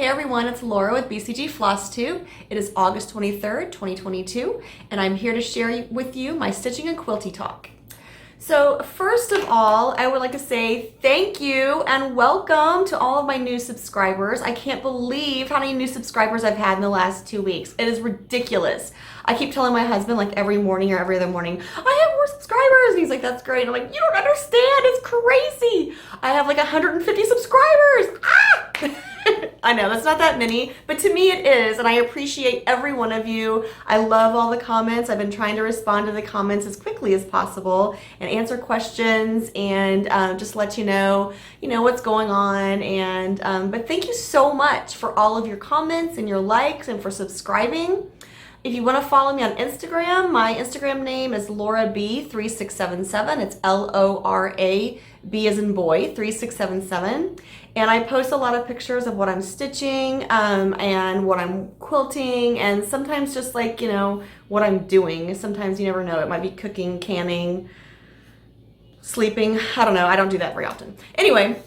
Hey everyone, it's Laura with BCG Flosstube. It is August 23rd, 2022, and I'm here to share with you my stitching and quilty talk. So first of all, I would like to say thank you and welcome to all of my new subscribers. I can't believe how many new subscribers I've had in the last 2 weeks. It is ridiculous. I keep telling my husband like every morning or every other morning, I have more subscribers. And he's like, that's great. I'm like, you don't understand. It's crazy. I have like 150 subscribers. Ah! I know that's not that many, but to me it is, and I appreciate every one of you. I love all the comments. I've been trying to respond to the comments as quickly as possible and answer questions and just let you know what's going on. And but thank you so much for all of your comments and your likes and for subscribing. If you want to follow me on Instagram, my Instagram name is LauraB3677. It's LORAB as in boy, 3677. And I post a lot of pictures of what I'm stitching and what I'm quilting, and sometimes just like, what I'm doing. Sometimes you never know. It might be cooking, canning, sleeping. I don't know. I don't do that very often. Anyway,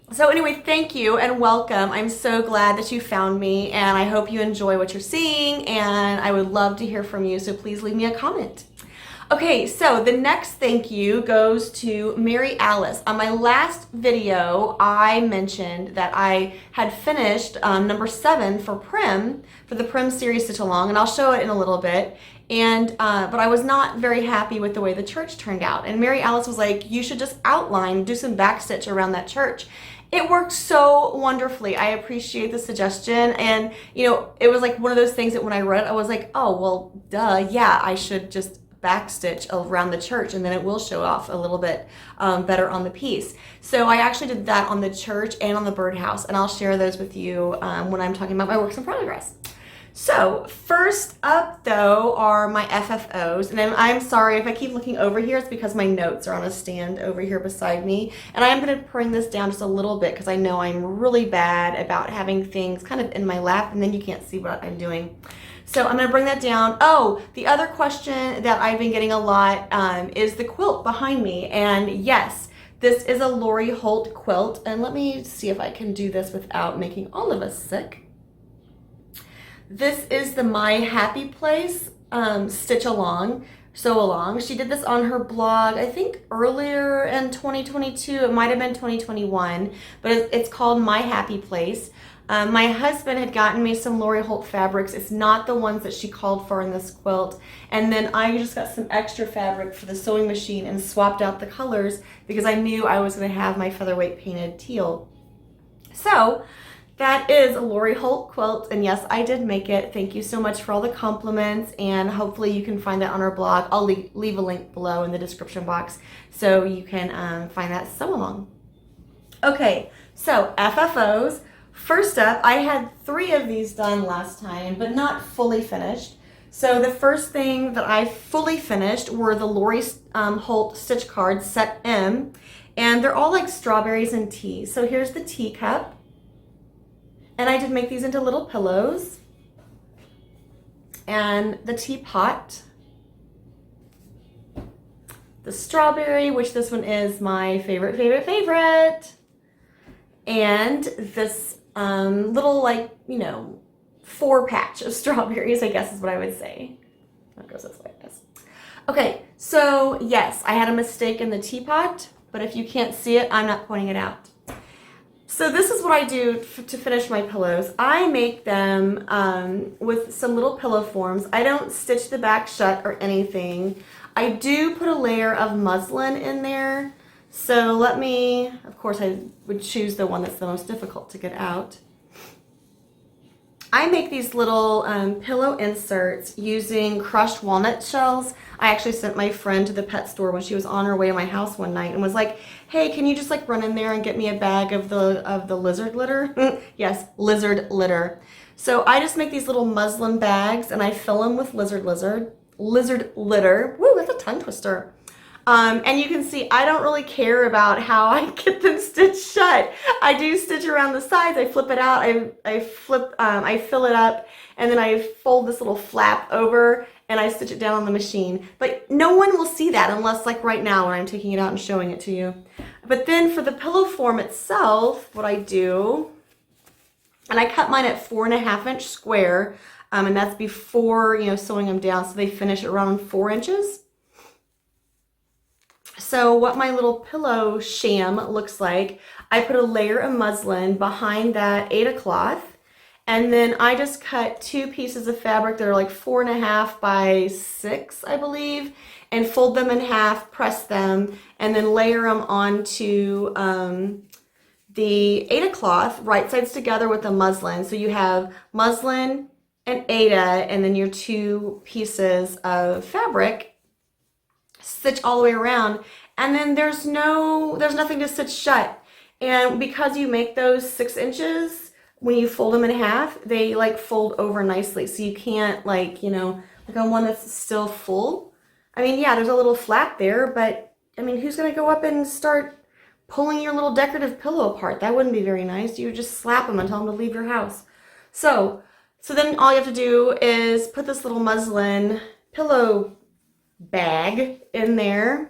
thank you and welcome. I'm so glad that you found me, and I hope you enjoy what you're seeing, and I would love to hear from you, so please leave me a comment. Okay, so the next thank you goes to Mary Alice. On my last video, I mentioned that I had finished number 7 for Prim, for the Prim series Stitch Along, and I'll show it in a little bit. And but I was not very happy with the way the church turned out. And Mary Alice was like, you should just outline, do some backstitch around that church. It worked so wonderfully. I appreciate the suggestion. And, it was like one of those things that when I read it, I was like, oh, well, duh, yeah, I should just backstitch around the church, and then it will show off a little bit better on the piece. So I actually did that on the church and on the birdhouse, and I'll share those with you when I'm talking about my works in progress. So first up though are my FFOs, and I'm sorry if I keep looking over here, it's because my notes are on a stand over here beside me, and I'm going to bring this down just a little bit because I know I'm really bad about having things kind of in my lap and then you can't see what I'm doing. So I'm going to bring that down. Oh, the other question that I've been getting a lot is the quilt behind me. And yes, this is a Lori Holt quilt. And let me see if I can do this without making all of us sick. This is the My Happy Place Stitch Along, Sew Along. She did this on her blog, I think earlier in 2022. It might have been 2021, but it's called My Happy Place. My husband had gotten me some Lori Holt fabrics. It's not the ones that she called for in this quilt. And then I just got some extra fabric for the sewing machine and swapped out the colors because I knew I was going to have my featherweight painted teal. So that is a Lori Holt quilt, and yes, I did make it. Thank you so much for all the compliments, and hopefully you can find that on our blog. I'll leave a link below in the description box so you can find that sew along. Okay, so FFOs. First up, I had 3 of these done last time, but not fully finished. So the first thing that I fully finished were the Lori Holt stitch cards, set M, and they're all like strawberries and tea. So here's the teacup, and I did make these into little pillows, and the teapot, the strawberry, which this one is my favorite, and this little, like, 4 patch of strawberries, I guess is what I would say. That goes this way, yes. Okay, so yes, I had a mistake in the teapot, but if you can't see it, I'm not pointing it out. So this is what I do to finish my pillows. I make them with some little pillow forms. I don't stitch the back shut or anything. I do put a layer of muslin in there. So let me, of course I would choose the one that's the most difficult to get out. I make these little pillow inserts using crushed walnut shells. I actually sent my friend to the pet store when she was on her way to my house one night and was like, hey, can you just like run in there and get me a bag of the lizard litter? Yes, lizard litter. So I just make these little muslin bags and I fill them with lizard litter. Woo, that's a tongue twister. And you can see I don't really care about how I get them stitched shut. I do stitch around the sides. I flip it out. I fill it up, and then I fold this little flap over and I stitch it down on the machine. But no one will see that unless like right now when I'm taking it out and showing it to you. But then for the pillow form itself, what I do And I cut mine at 4.5-inch square, and that's before, you know, sewing them down, so they finish around 4 inches. So what my little pillow sham looks like, I put a layer of muslin behind that Aida cloth, and then I just cut 2 pieces of fabric that are like 4.5 by 6, I believe, and fold them in half, press them, and then layer them onto the Aida cloth, right sides together with the muslin. So you have muslin and Aida, and then your 2 pieces of fabric stitch all the way around, and then there's nothing to stitch shut. And because you make those 6 inches, when you fold them in half, they like fold over nicely. So you can't, like, you know, like on one that's still full. I mean, yeah, there's a little flat there, but I mean, who's gonna go up and start pulling your little decorative pillow apart? That wouldn't be very nice. You would just slap them and tell them to leave your house. So then all you have to do is put this little muslin pillow bag in there.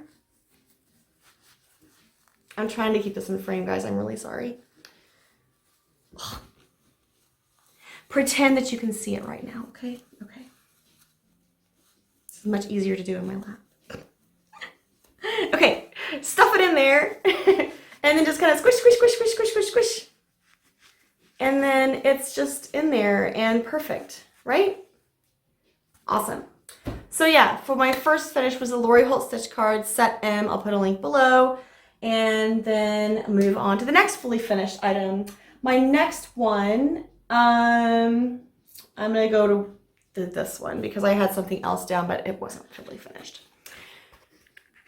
I'm trying to keep this in frame, guys. I'm really sorry. Ugh. Pretend that you can see it right now, okay? Okay. This is much easier to do in my lap. Okay, stuff it in there, and then just kind of squish, squish, squish, squish, squish, squish, squish. And then it's just in there and perfect, right? Awesome. So yeah, for my first finish was the Lori Holt stitch card, set M. I'll put a link below, and then move on to the next fully finished item. My next one, I'm gonna go to this one because I had something else down, but it wasn't fully finished.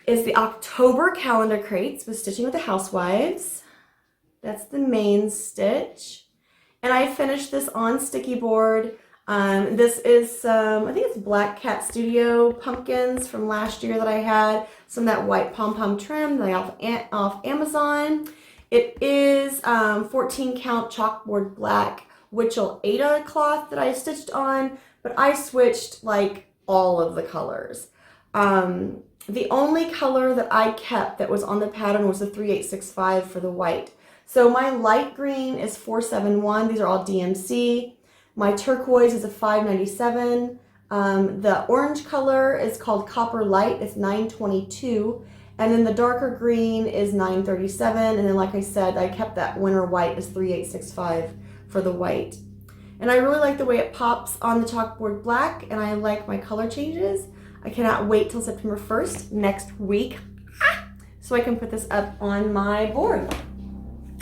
It's the October calendar crates with Stitching with the Housewives. That's the main stitch, and I finished this on sticky board. This is some, I think it's Black Cat Studio pumpkins from last year that I had. Some of that white pom-pom trim that I got off Amazon. It is 14 count chalkboard black wichelt Aida cloth that I stitched on, but I switched like all of the colors. The only color that I kept that was on the pattern was the 3865 for the white. So my light green is 471. These are all DMC. My turquoise is a 597. The orange color is called Copper Light. It's 922. And then the darker green is 937. And then, like I said, I kept that winter white as 3865 for the white. And I really like the way it pops on the chalkboard black, and I like my color changes. I cannot wait till September 1st, next week, so I can put this up on my board.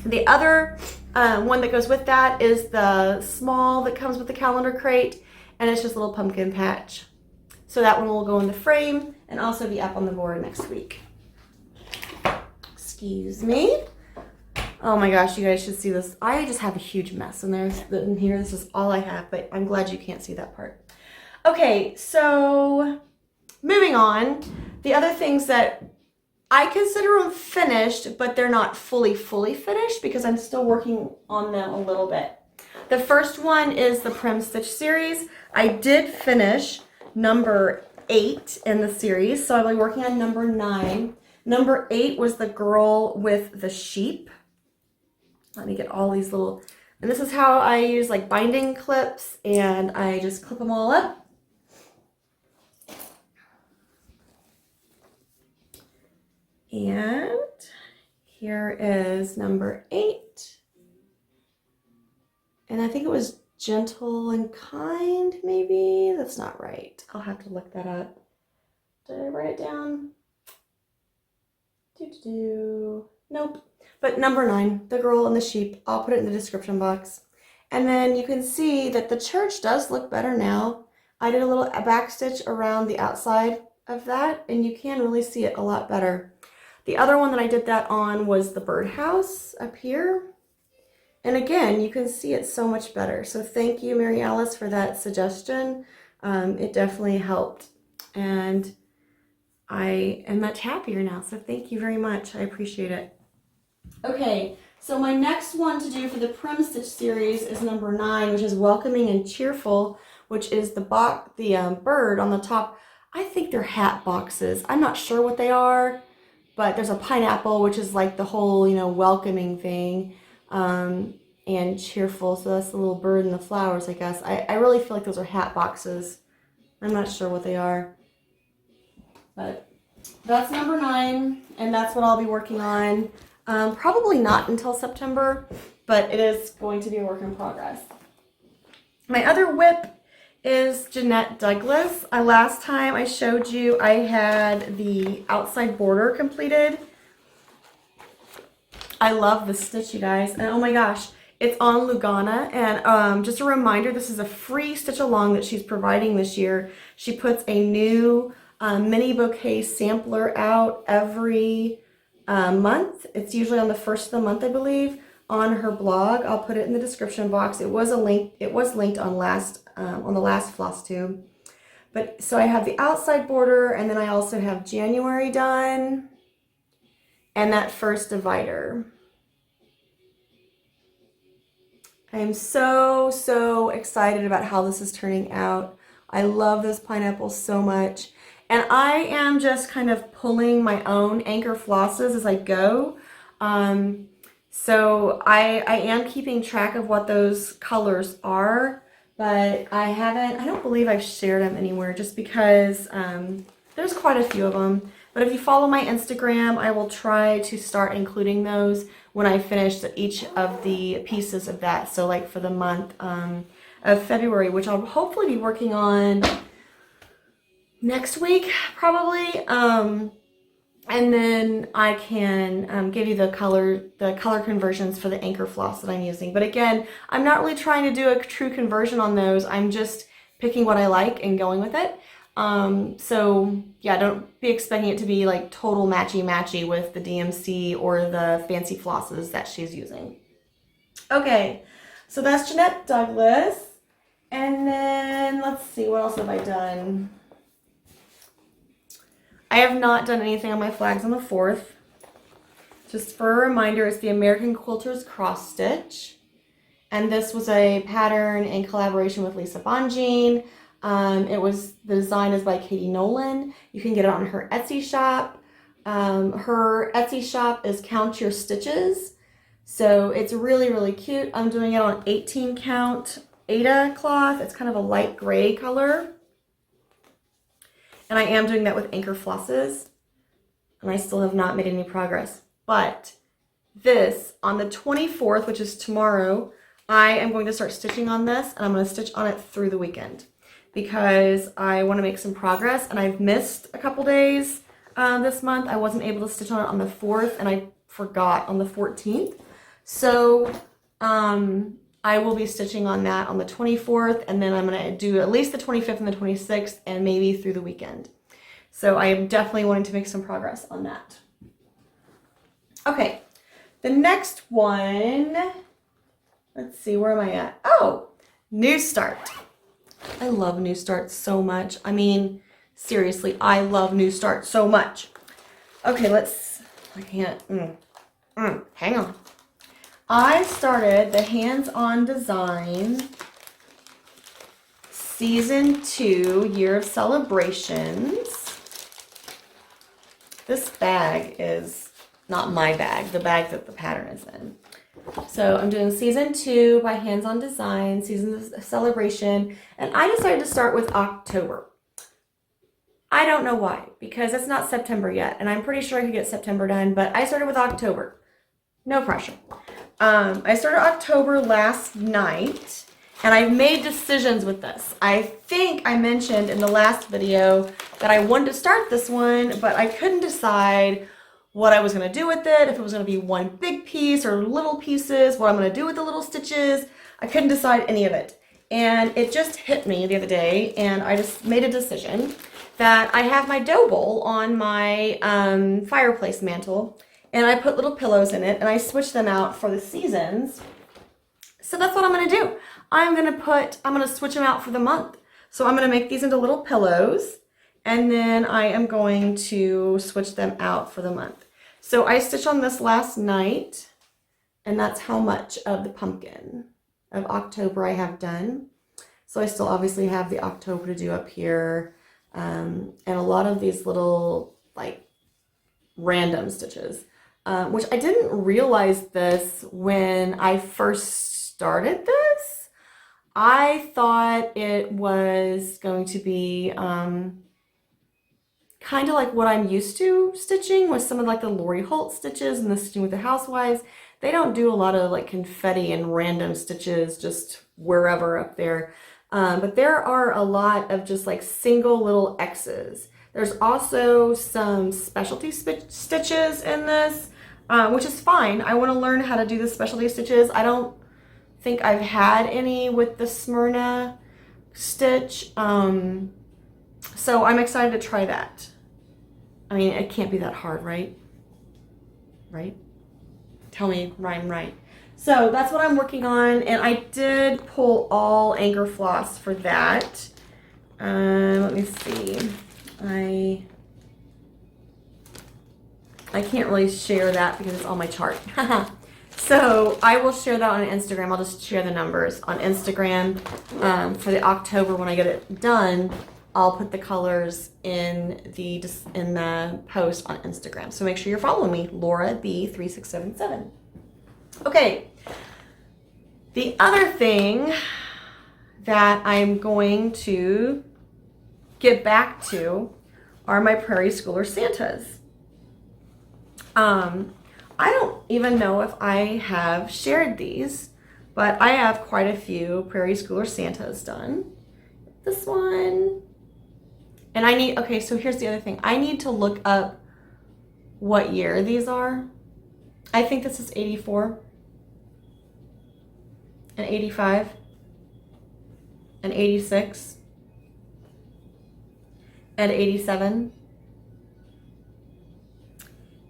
The other one that goes with that is the small that comes with the calendar crate, and it's just a little pumpkin patch. So that one will go in the frame and also be up on the board next week. Excuse me. Oh my gosh, you guys should see this. I just have a huge mess in here. This is all I have, but I'm glad you can't see that part. Okay, so moving on. The other things that I consider them finished, but they're not fully finished because I'm still working on them a little bit. The first one is the Prim Stitch series. I did finish number 8 in the series, so I'll be working on number 9. Number 8 was the girl with the sheep. Let me get all these little, and this is how I use like binding clips, and I just clip them all up. And here is number 8. And I think it was Gentle and Kind, maybe? That's not right. I'll have to look that up. Did I write it down? Nope. But number 9, the girl and the sheep, I'll put it in the description box. And then you can see that the church does look better now. I did a little back stitch around the outside of that, and you can really see it a lot better. The other one that I did that on was the birdhouse up here. And again, you can see it so much better. So thank you, Mary Alice, for that suggestion. It definitely helped. And I am much happier now. So thank you very much. I appreciate it. Okay, so my next one to do for the Prim Stitch series is number 9, which is Welcoming and Cheerful, which is the bird on the top. I think they're hat boxes. I'm not sure what they are, but there's a pineapple, which is like the whole, welcoming thing. and cheerful. So that's the little bird and the flowers, I guess. I really feel like those are hat boxes. I'm not sure what they are. But that's number 9, and that's what I'll be working on. Probably not until September, but it is going to be a work in progress. My other whip is Jeanette Douglas. Last time I showed you I had the outside border completed. I love this stitch, you guys, and oh my gosh, it's on Lugana. And just a reminder, this is a free stitch along that she's providing this year. She puts a new mini bouquet sampler out every month. It's usually on the first of the month, I believe, on her blog. I'll put it in the description box. It was linked on the last Flosstube. But so I have the outside border, and then I also have January done, and that first divider. I am so excited about how this is turning out. I love those pineapples so much. And I am just kind of pulling my own anchor flosses as I go. So I am keeping track of what those colors are, but I don't believe I've shared them anywhere just because there's quite a few of them. But if you follow my Instagram, I will try to start including those when I finish each of the pieces of that. So like for the month of February, which I'll hopefully be working on next week, probably. And then I can give you the color conversions for the anchor floss that I'm using. But again, I'm not really trying to do a true conversion on those. I'm just picking what I like and going with it. So yeah, don't be expecting it to be like total matchy with the DMC or the fancy flosses that she's using. Okay, so that's Jeanette Douglas. And then let's see, what else have I done? I have not done anything on my flags on the 4th. Just for a reminder, it's the American Quilters cross stitch. And this was a pattern in collaboration with Lisa Bonjean. The design is by Katie Nolan. You can get it on her Etsy shop. Her Etsy shop is Count Your Stitches. So it's really cute. I'm doing it on 18 count Aida cloth. It's kind of a light gray color. And I am doing that with anchor flosses. And I still have not made any progress. But this, on the 24th, which is tomorrow, I am going to start stitching on this. And I'm going to stitch on it through the weekend, because I want to make some progress. And I've missed a couple days this month. I wasn't able to stitch on it on the 4th, and I forgot on the 14th. So I will be stitching on that on the 24th, and then I'm going to do at least the 25th and the 26th, and maybe through the weekend. So I am definitely wanting to make some progress on that. Okay, the next one, let's see, where am I at? Oh, New Start. I love New Start so much. I mean, seriously, I love New Start so much. Okay, I can't, hang on. I started the Hands-On Design Season 2 Year of Celebrations. This bag is not my bag, the bag that the pattern is in. So I'm doing Season 2 by Hands-On Design, Season of Celebration, and I decided to start with October. I don't know why, because it's not September yet, and I'm pretty sure I could get September done, but I started with October. No pressure. I started October last night, and I've made decisions with this. I think I mentioned in the last video that I wanted to start this one, but I couldn't decide what I was going to do with it, if it was going to be one big piece or little pieces, what I'm going to do with the little stitches. I couldn't decide any of it. And it just hit me the other day, and I just made a decision that I have my dough bowl on my fireplace mantle, and I put little pillows in it, and I switch them out for the seasons. So that's what I'm going to do. I'm going to switch them out for the month. So I'm going to make these into little pillows, and then I am going to switch them out for the month. So I stitched on this last night, and that's how much of the pumpkin of October I have done. So I still obviously have the October to do up here, and a lot of these little like random stitches. Which I didn't realize this when I first started this. I thought it was going to be kind of like what I'm used to stitching with some of like the Lori Holt stitches and the stitching with the Housewives. They don't do a lot of like confetti and random stitches just wherever up there. But there are a lot of just like single little X's. There's also some specialty stitches in this, which is fine. I want to learn how to do the specialty stitches. I don't think I've had any with the Smyrna stitch. So I'm excited to try that. I mean, it can't be that hard, right? Right? Tell me I'm right. So that's what I'm working on, and I did pull all anchor floss for that. Let me see. I can't really share that because it's on my chart. So I will share that on Instagram. I'll just share the numbers on Instagram for the October when I get it done. I'll put the colors in the post on Instagram. So make sure you're following me, Laura B3677. Okay. The other thing that I'm going to get back to are my Prairie Schooler Santas. I don't even know if I have shared these, but I have quite a few Prairie Schooler Santas done. This one. And okay, so here's the other thing. I need to look up what year these are. I think this is 84 and 85 and 86 and 87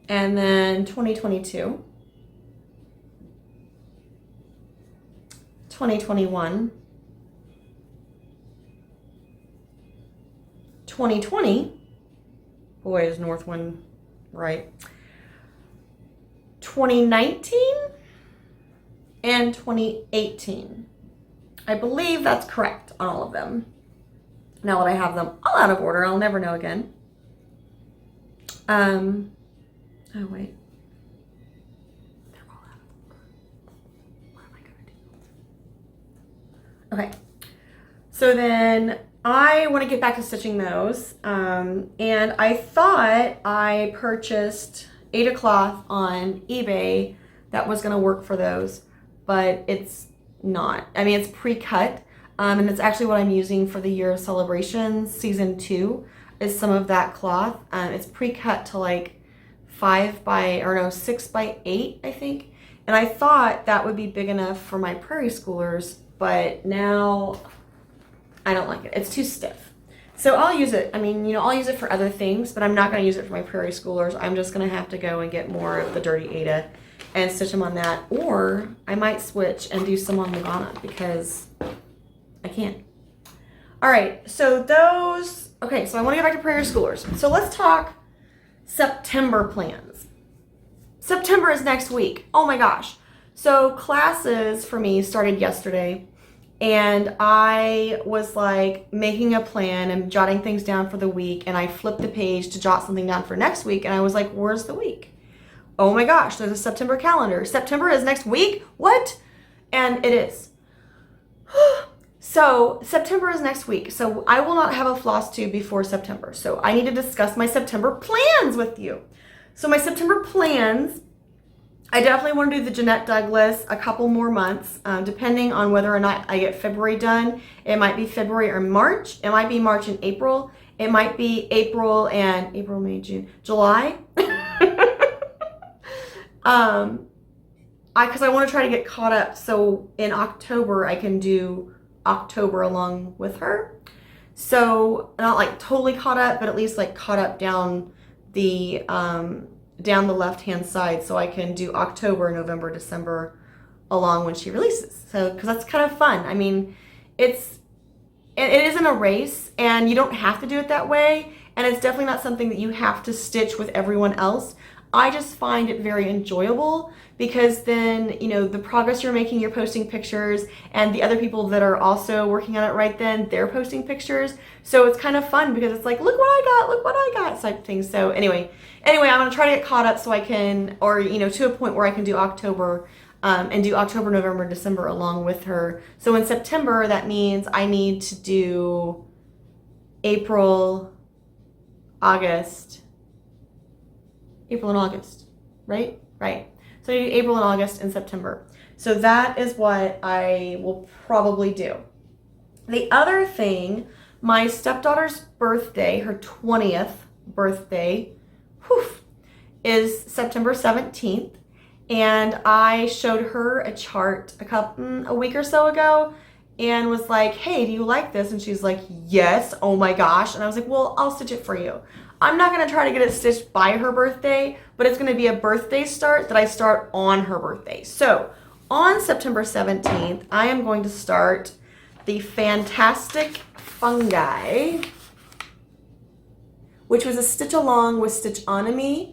and then 2022, 2021, 2020, boy is North one right, 2019 and 2018. I believe that's correct on all of them. Now that I have them all out of order, I'll never know again. Oh wait. They're all out of order. What am I gonna do? Okay. So then I want to get back to stitching those. And I thought I purchased Aida cloth on eBay that was gonna work for those, but it's not. I mean, it's pre-cut. And it's actually what I'm using for the Year of Celebrations season 2 is some of that cloth. It's pre-cut to like 6 by 8, I think. And I thought that would be big enough for my Prairie Schoolers, but now I don't like it. It's too stiff. So I'll use it. I mean, I'll use it for other things, but I'm not going to use it for my Prairie Schoolers. I'm just going to have to go and get more of the Dirty Aida and stitch them on that. Or I might switch and do some on Lugana because I can't. All right, so those, okay, so I want to get back to Prairie Schoolers. So let's talk September plans. September is next week. Oh my gosh. So classes for me started yesterday, and I was like making a plan and jotting things down for the week, and I flipped the page to jot something down for next week, and I was like, where's the week? Oh my gosh, there's a September calendar. September is next week? What? And it is. So September is next week. So I will not have a floss tube before September. So I need to discuss my September plans with you. So my September plans, I definitely want to do the Jeanette Douglas a couple more months, depending on whether or not I get February done. It might be February or March. It might be March and April. It might be April, May, June, July. Because I want to try to get caught up. So in October, I can do October along with her. So not like totally caught up, but at least like caught up down the left-hand side, so I can do October, November, December along when she releases. So, because that's kind of fun. I mean, it isn't a race, and you don't have to do it that way, and it's definitely not something that you have to stitch with everyone else. I just find it very enjoyable because then, the progress you're making, you're posting pictures, and the other people that are also working on it right then, they're posting pictures. So it's kind of fun because it's like, look what I got type thing. So anyway, I'm going to try to get caught up so I can, or, to a point where I can do October and do October, November, December along with her. So in September, that means I need to do April, August, April and August, right? Right. So I do April and August and September. So that is what I will probably do. The other thing, my stepdaughter's birthday, her 20th birthday, is September 17th. And I showed her a chart a week or so ago and was like, hey, do you like this? And she's like, yes, oh my gosh. And I was like, well, I'll stitch it for you. I'm not going to try to get it stitched by her birthday, but it's going to be a birthday start that I start on her birthday. So on September 17th, I am going to start the Fantastic Fungi, which was a stitch along with Stitchonomy.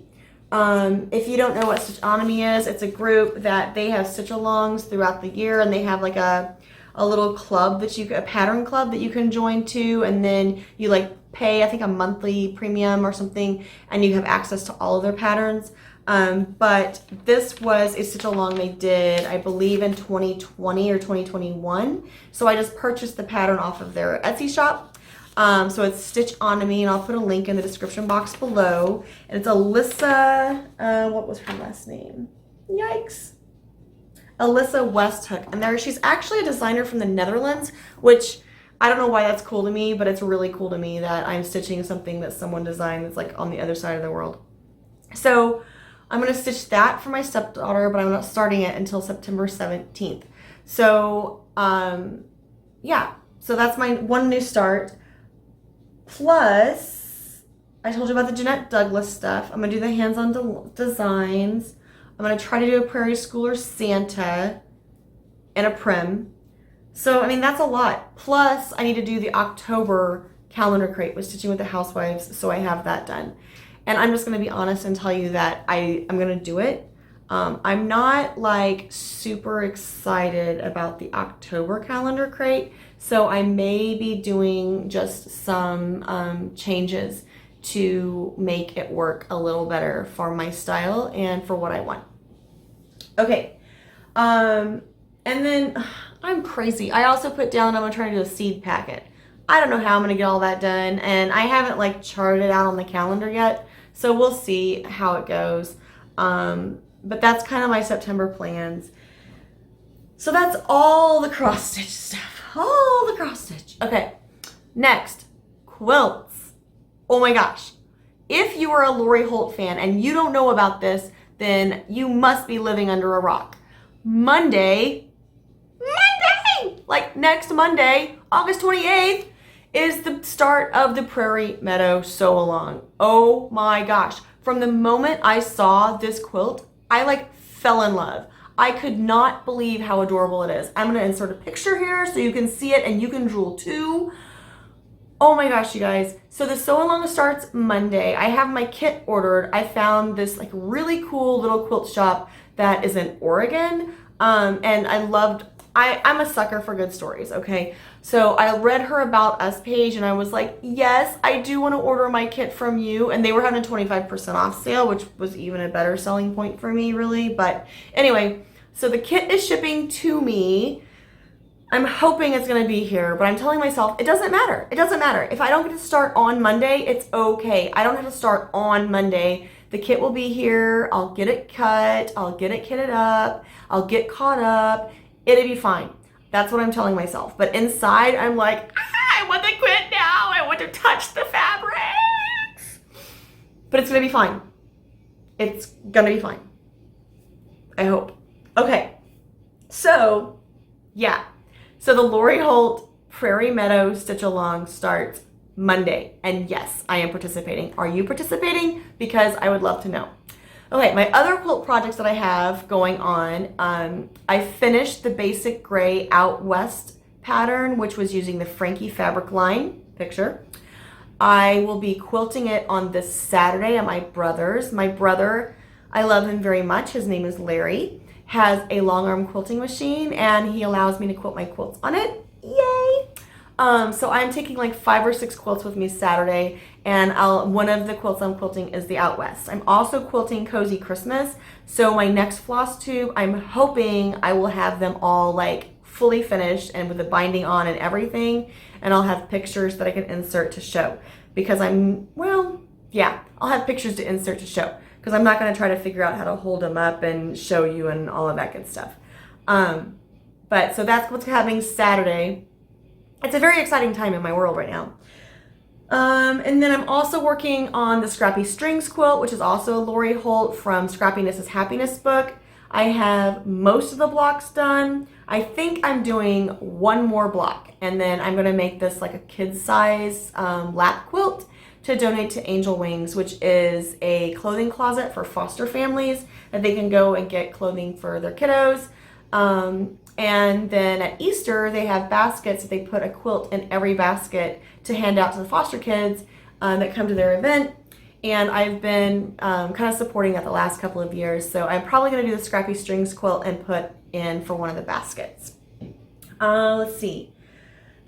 If you don't know what Stitchonomy is, it's a group that they have stitch alongs throughout the year, and they have like a little club a pattern club that you can join to, and then you like pay, I think, a monthly premium or something, and you have access to all of their patterns. But this was a stitch along they did, I believe, in 2020 or 2021. So I just purchased the pattern off of their Etsy shop. So it's Stitchonomy, and I'll put a link in the description box below. And it's Alyssa, what was her last name? Yikes. Alyssa Westhook. And she's actually a designer from the Netherlands, which I don't know why that's cool to me, but it's really cool to me that I'm stitching something that someone designed that's like on the other side of the world. So I'm going to stitch that for my stepdaughter, but I'm not starting it until September 17th. So, yeah. So that's my one new start. Plus, I told you about the Jeanette Douglas stuff. I'm going to do the hands-on designs. I'm going to try to do a Prairie Schooler Santa and a Prim. So, I mean, that's a lot. Plus, I need to do the October calendar crate with Stitching with the Housewives, so I have that done. And I'm just going to be honest and tell you that I'm going to do it. I'm not like super excited about the October calendar crate, so I may be doing just some changes to make it work a little better for my style and for what I want. Okay, and then I'm crazy. I also put down I'm going to try to do a seed packet. I don't know how I'm going to get all that done, and I haven't like charted out on the calendar yet, so we'll see how it goes. But that's kind of my September plans. So that's all the cross stitch stuff. All the cross stitch. Okay, next, quilts. Oh my gosh. If you are a Lori Holt fan and you don't know about this, then you must be living under a rock. Monday, like next Monday, August 28th, is the start of the Prairie Meadow sew along. Oh my gosh. From the moment I saw this quilt, I like fell in love. I could not believe how adorable it is. I'm going to insert a picture here so you can see it and you can drool too. Oh my gosh, you guys. So the sew along starts Monday. I have my kit ordered. I found this like really cool little quilt shop that is in Oregon. And I'm a sucker for good stories, okay? So I read her About Us page and I was like, yes, I do want to order my kit from you. And they were having a 25% off sale, which was even a better selling point for me, really. But anyway, so the kit is shipping to me. I'm hoping it's going to be here, but I'm telling myself, it doesn't matter. It doesn't matter. If I don't get to start on Monday, it's okay. I don't have to start on Monday. The kit will be here. I'll get it cut. I'll get it kitted up. I'll get caught up. It'll be fine. That's what I'm telling myself. But inside, I'm like, I want the quit now. I want to touch the fabrics. But it's going to be fine. It's going to be fine. I hope. Okay. So, yeah. So the Lori Holt Prairie Meadow Stitch Along starts Monday. And yes, I am participating. Are you participating? Because I would love to know. Okay, my other quilt projects that I have going on, I finished the BasicGrey Out West pattern, which was using the Frankie fabric line picture. I will be quilting it on this Saturday at my brother's. My brother, I love him very much. His name is Larry, has a long arm quilting machine and he allows me to quilt my quilts on it. Yay! So I'm taking like 5 or 6 quilts with me Saturday, and one of the quilts I'm quilting is the Out West. I'm also quilting Cozy Christmas, so my next floss tube, I'm hoping I will have them all like fully finished and with the binding on and everything, and I'll have pictures that I can insert to show, because I'll have pictures to insert to show, because I'm not going to try to figure out how to hold them up and show you and all of that good stuff. But so that's what's happening Saturday. It's a very exciting time in my world right now. And then I'm also working on the Scrappy Strings quilt, which is also a Lori Holt from Scrappiness's Happiness book. I have most of the blocks done. I think I'm doing one more block, and then I'm going to make this like a kid size lap quilt to donate to Angel Wings, which is a clothing closet for foster families that they can go and get clothing for their kiddos. And then at Easter, they have baskets that they put a quilt in every basket to hand out to the foster kids that come to their event. And I've been kind of supporting that the last couple of years. So I'm probably going to do the Scrappy Strings quilt and put in for one of the baskets. Let's see.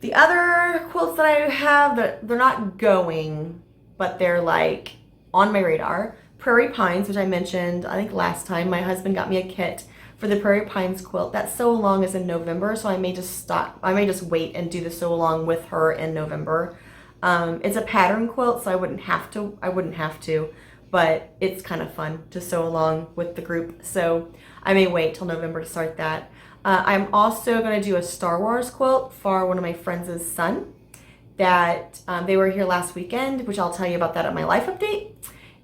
The other quilts that I have, they're not going, but they're like on my radar. Prairie Pines, which I mentioned, I think last time, my husband got me a kit for the Prairie Pines quilt. That sew along is in November, so I may just wait and do the sew along with her in November. It's a pattern quilt, so I wouldn't have to, but it's kind of fun to sew along with the group. So I may wait till November to start that. I'm also going to do a Star Wars quilt for one of my friends' son that they were here last weekend, which I'll tell you about that at my life update.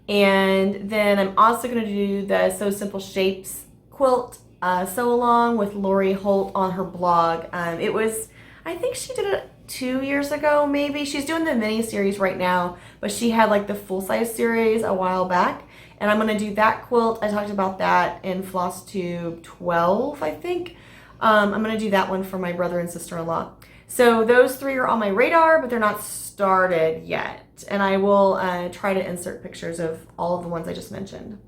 And then I'm also going to do the So Simple Shapes quilt sew along with Lori Holt on her blog. I think she did it 2 years ago, maybe. She's doing the mini series right now, but she had like the full size series a while back, and I'm going to do that quilt. I talked about that in Flosstube 12, I think. I'm going to do that one for my brother and sister-in-law. So those 3 are on my radar, but they're not started yet, and I will try to insert pictures of all of the ones I just mentioned.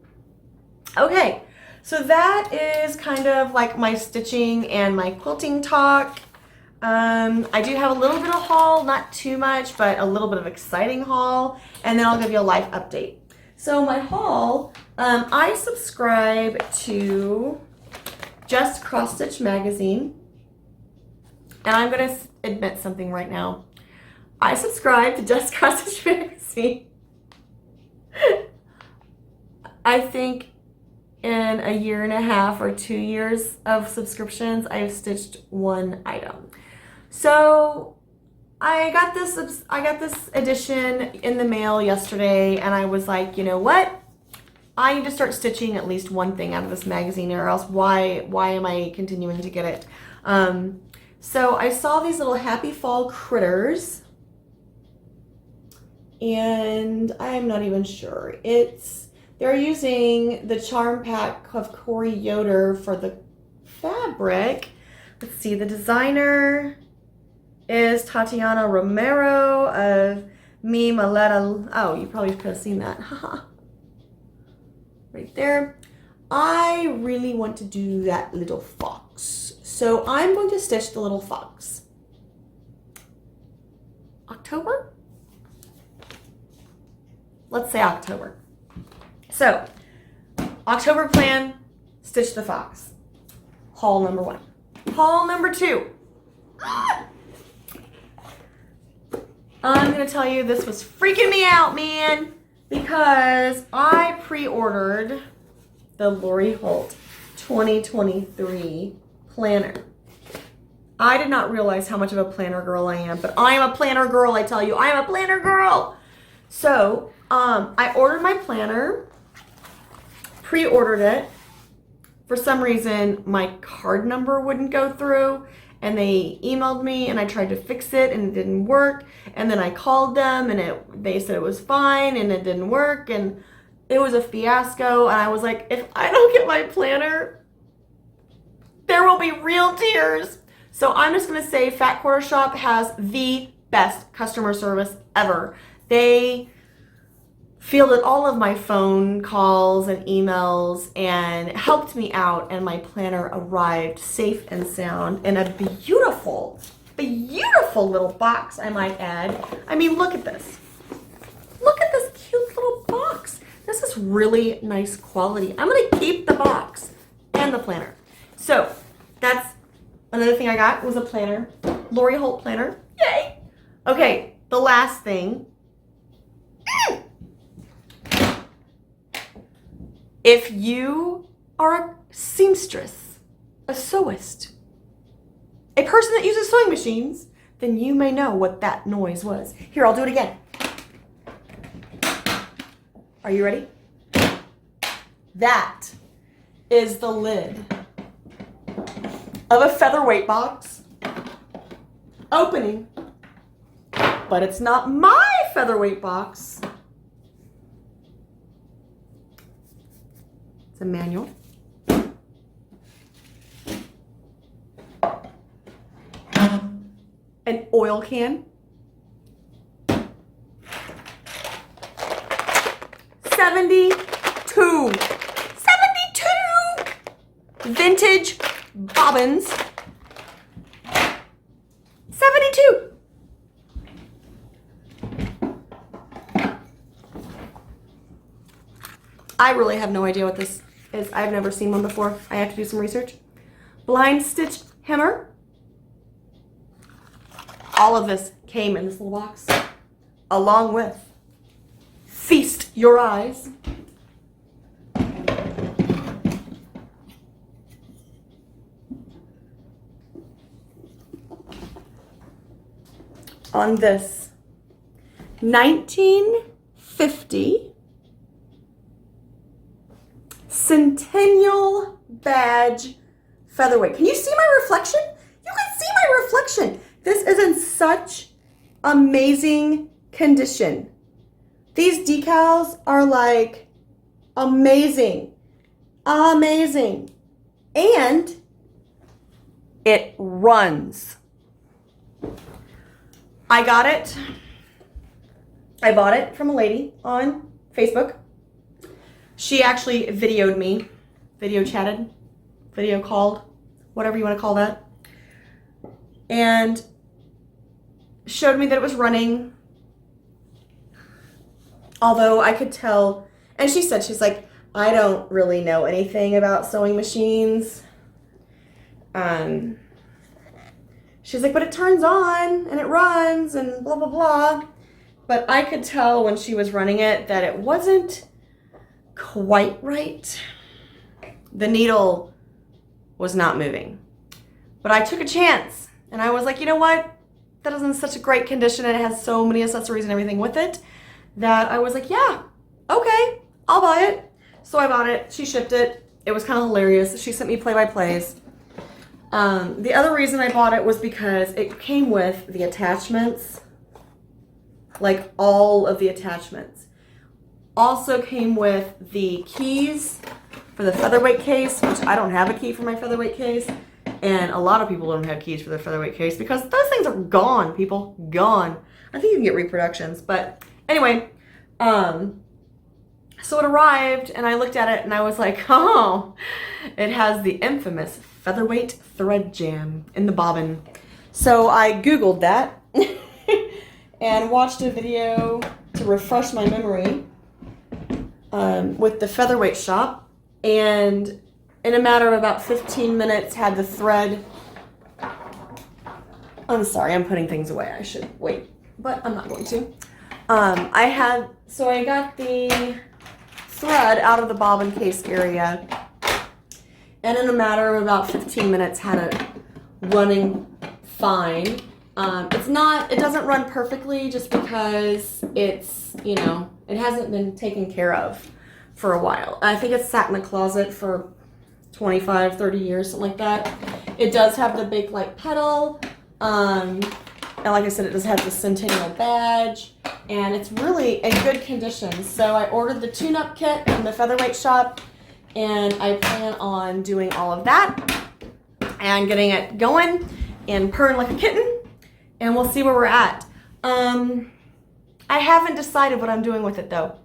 Okay, so that is kind of like my stitching and my quilting talk. I do have a little bit of haul, not too much, but a little bit of exciting haul, and then I'll give you a life update. So my haul, I subscribe to Just Cross Stitch magazine, and I'm going to admit something right now. I subscribe to Just Cross Stitch magazine. I think in a year and a half or 2 years of subscriptions, I've stitched one item. So I got this edition in the mail yesterday, and I was like, you know what? I need to start stitching at least one thing out of this magazine, or else why am I continuing to get it? So I saw these little Happy Fall critters, and I'm not even sure. They're using the charm pack of Corey Yoder for the fabric. Let's see, the designer is Tatiana Romero of Mi Maleta. Oh, you probably could have seen that. Right there. I really want to do that little fox. So I'm going to stitch the little fox. October? Let's say October. So, October plan, stitch the fox. Haul number 1. Haul number 2. I'm going to tell you, this was freaking me out, man, because I pre-ordered the Lori Holt 2023 planner. I did not realize how much of a planner girl I am, but I am a planner girl, I tell you. I am a planner girl. So, I ordered my planner, pre-ordered it. For some reason, my card number wouldn't go through, and they emailed me, and I tried to fix it, and it didn't work. And then I called them, and they said it was fine, and it didn't work, and it was a fiasco. And I was like, if I don't get my planner, there will be real tears. So I'm just going to say Fat Quarter Shop has the best customer service ever. They fielded all of my phone calls and emails and helped me out, and my planner arrived safe and sound in a beautiful colorful little box, I might add. I mean, look at this. Look at this cute little box. This is really nice quality. I'm gonna keep the box and the planner. So that's another thing I got was a planner. Lori Holt planner, yay. Okay, the last thing. If you are a seamstress, a sewist, a person that uses sewing machines, then you may know what that noise was. Here, I'll do it again. Are you ready? That is the lid of a featherweight box opening. But it's not my featherweight box. It's a manual. An oil can. 72 vintage bobbins. 72. I really have no idea what this is. I've never seen one before. I have to do some research. Blind stitch hammer. All of this came in this little box, along with Feast Your Eyes. On this 1950 Centennial badge featherweight. Can you see my reflection? You can see my reflection. This is in such amazing condition. These decals are like amazing, amazing. And it runs. I got it. I bought it from a lady on Facebook. She actually videoed me, video chatted, video called, whatever you want to call that, and showed me that it was running. Although I could tell, and she said, she's like, I don't really know anything about sewing machines. She's like, but it turns on and it runs and blah, blah, blah. But I could tell when she was running it that it wasn't quite right. The needle was not moving. But I took a chance and I was like, you know what? That is in such a great condition and it has so many accessories and everything with it that I was like, yeah, okay, I'll buy it. So I bought it. She shipped it. It was kind of hilarious. She sent me play-by-plays. The other reason I bought it was because it came with the attachments, like all of the attachments. Also came with the keys for the featherweight case, which I don't have a key for my featherweight case. And a lot of people don't have keys for their featherweight case because those things are gone, people. Gone. I think you can get reproductions. But anyway, so it arrived and I looked at it and I was like, oh, it has the infamous featherweight thread jam in the bobbin. So I Googled that and watched a video to refresh my memory with the featherweight shop, and in a matter of about 15 minutes had the thread. I'm sorry, I'm putting things away. I should wait, but I'm not going to. So I got the thread out of the bobbin case area, and in a matter of about 15 minutes had it running fine. It doesn't run perfectly just because it's, you know, it hasn't been taken care of for a while. I think it's sat in the closet for 25, 30 years, something like that. It does have the big light pedal. And like I said, it does have the Centennial badge, and it's really in good condition. So I ordered the tune-up kit from the featherweight shop, and I plan on doing all of that and getting it going and purring like a kitten, and we'll see where we're at. I haven't decided what I'm doing with it though.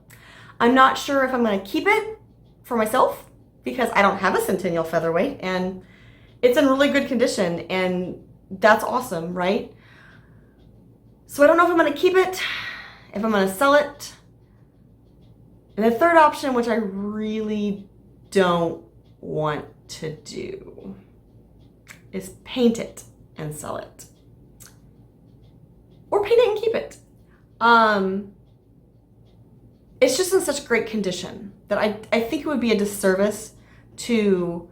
I'm not sure if I'm going to keep it for myself because I don't have a Centennial featherweight and it's in really good condition, and that's awesome, right? So I don't know if I'm going to keep it, if I'm going to sell it. And the third option, which I really don't want to do, is paint it and sell it. Or paint it and keep it. It's just in such great condition that I think it would be a disservice to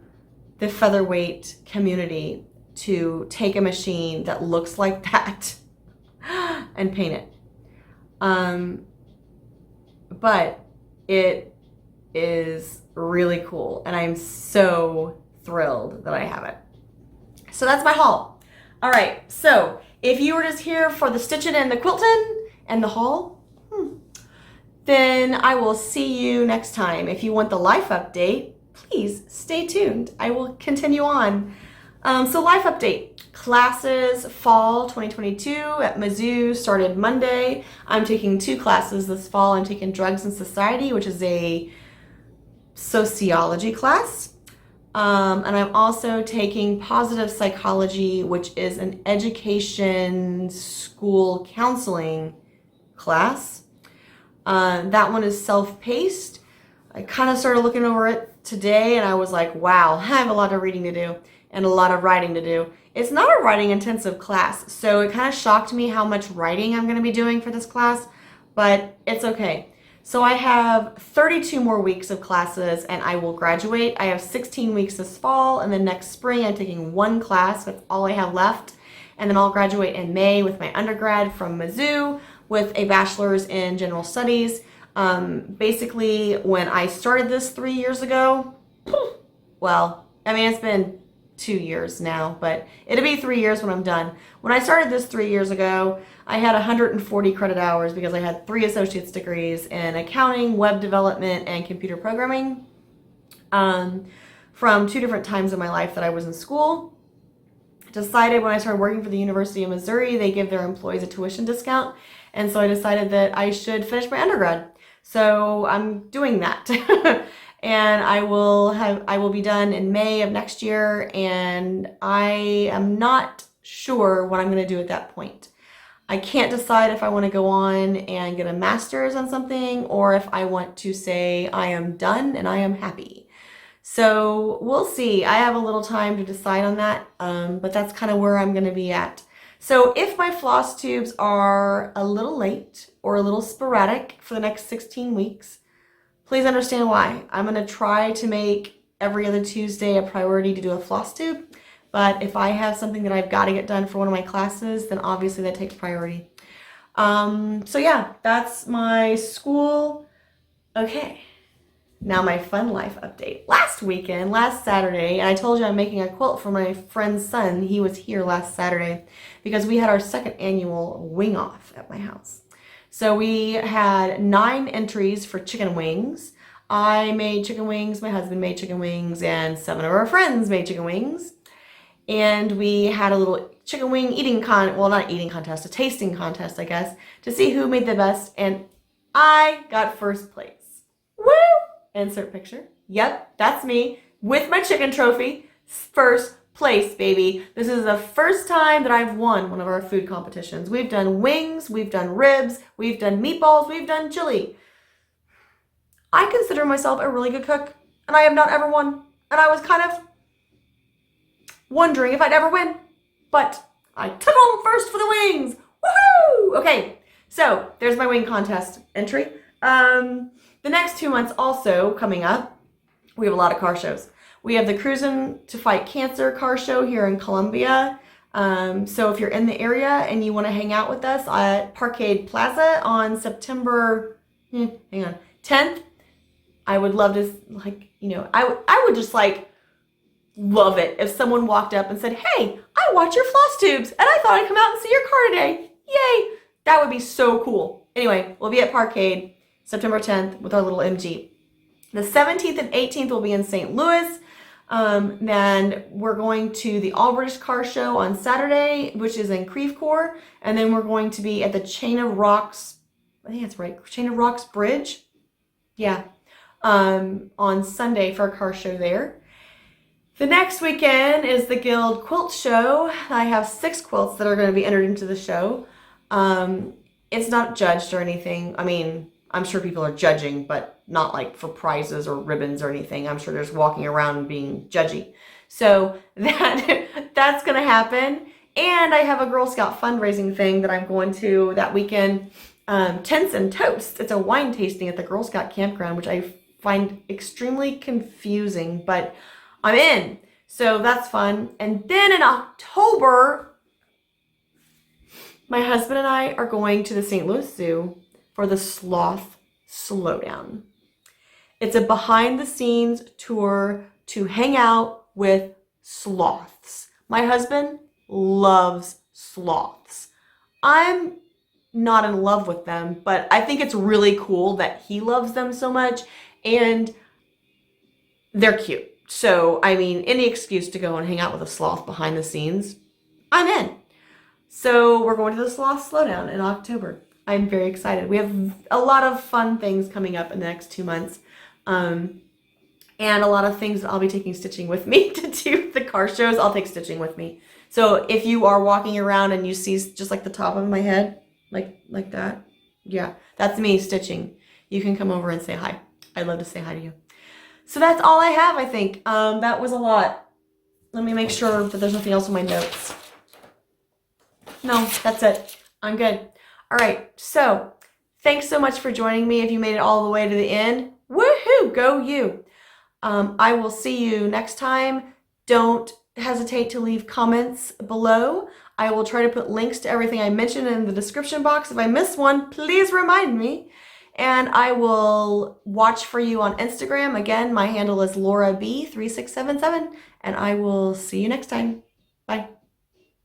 the featherweight community to take a machine that looks like that and paint it. But it is really cool, and I'm so thrilled that I have it. So that's my haul. All right, so if you were just here for the stitching and the quilting and the haul, then I will see you next time. If you want the life update, please stay tuned. I will continue on. So life update. Classes fall 2022 at Mizzou started Monday. I'm taking 2 classes this fall. I'm taking Drugs and Society, which is a sociology class. And I'm also taking Positive Psychology, which is an education school counseling class. That one is self-paced. I kind of started looking over it today and I was like, wow, I have a lot of reading to do and a lot of writing to do. It's not a writing intensive class, so it kind of shocked me how much writing I'm going to be doing for this class, but it's okay. So I have 32 more weeks of classes and I will graduate. I have 16 weeks this fall, and then next spring I'm taking 1 class. That's all I have left. And then I'll graduate in May with my undergrad from Mizzou with a bachelor's in general studies. Basically, when I started this 3 years ago, well, I mean, it's been 2 years now, but it'll be 3 years when I'm done. When I started this 3 years ago, I had 140 credit hours because I had 3 associate's degrees in accounting, web development, and computer programming from 2 different times in my life that I was in school. Decided when I started working for the University of Missouri, they give their employees a tuition discount, and so I decided that I should finish my undergrad. So I'm doing that. And I will be done in May of next year, and I am not sure what I'm going to do at that point. I can't decide if I want to go on and get a master's on something or if I want to say I am done and I am happy. So we'll see. I have a little time to decide on that, but that's kind of where I'm going to be at. So if my floss tubes are a little late or a little sporadic for the next 16 weeks, please understand why. I'm going to try to make every other Tuesday a priority to do a floss tube. But if I have something that I've got to get done for one of my classes, then obviously that takes priority. So yeah, that's my school. Okay, now my fun life update. Last Saturday, and I told you I'm making a quilt for my friend's son. He was here last Saturday because we had our 2nd annual wing off at my house. So we had 9 entries for chicken wings. I made chicken wings, my husband made chicken wings, and 7 of our friends made chicken wings. And we had a little chicken wing a tasting contest, I guess, to see who made the best. And I got 1st place. Woo! Insert picture. Yep, that's me with my chicken trophy. 1st place, baby. This is the first time that I've won one of our food competitions. We've done wings, we've done ribs, we've done meatballs, we've done chili. I consider myself a really good cook, and I have not ever won. And I was kind of wondering if I'd ever win, but I took home 1st for the wings. Woohoo! Okay, so there's my wing contest entry. The next 2 months also coming up, we have a lot of car shows. We have the Cruisin' to Fight Cancer car show here in Columbia. So if you're in the area and you want to hang out with us at Parkade Plaza on September 10th, I would love to, I would just love it if someone walked up and said, hey, I watch your floss tubes and I thought I'd come out and see your car today. Yay! That would be so cool. Anyway, we'll be at Parkade September 10th with our little MG. The 17th and 18th will be in St. Louis. Then we're going to the All British Car Show on Saturday, which is in Creve Coeur. And then we're going to be at the Chain of Rocks, I think that's right, Chain of Rocks Bridge. Yeah. On Sunday for a car show there. The next weekend is the Guild Quilt Show. I have 6 quilts that are going to be entered into the show. It's not judged or anything. I mean, I'm sure people are judging, but not like for prizes or ribbons or anything. I'm sure there's walking around being judgy. So that's going to happen. And I have a Girl Scout fundraising thing that I'm going to that weekend. Tents and Toast. It's a wine tasting at the Girl Scout campground, which I find extremely confusing, but I'm in. So that's fun. And then in October, my husband and I are going to the St. Louis Zoo for the Sloth Slowdown. It's a behind the scenes tour to hang out with sloths. My husband loves sloths. I'm not in love with them, but I think it's really cool that he loves them so much, and they're cute. So, I mean, any excuse to go and hang out with a sloth behind the scenes, I'm in. So we're going to the Sloth Slowdown in October. I'm very excited. We have a lot of fun things coming up in the next 2 months. And a lot of things that I'll be taking stitching with me to do the car shows. I'll take stitching with me. So if you are walking around and you see just like the top of my head, like that, yeah, that's me stitching. You can come over and say hi. I'd love to say hi to you. So that's all I have, I think. That was a lot. Let me make sure that there's nothing else in my notes. No, that's it. I'm good. All right, so thanks so much for joining me. If you made it all the way to the end, woohoo, go you. I will see you next time. Don't hesitate to leave comments below. I will try to put links to everything I mentioned in the description box. If I miss one, please remind me. And I will watch for you on Instagram. Again, my handle is LauraB3677, and I will see you next time. Bye.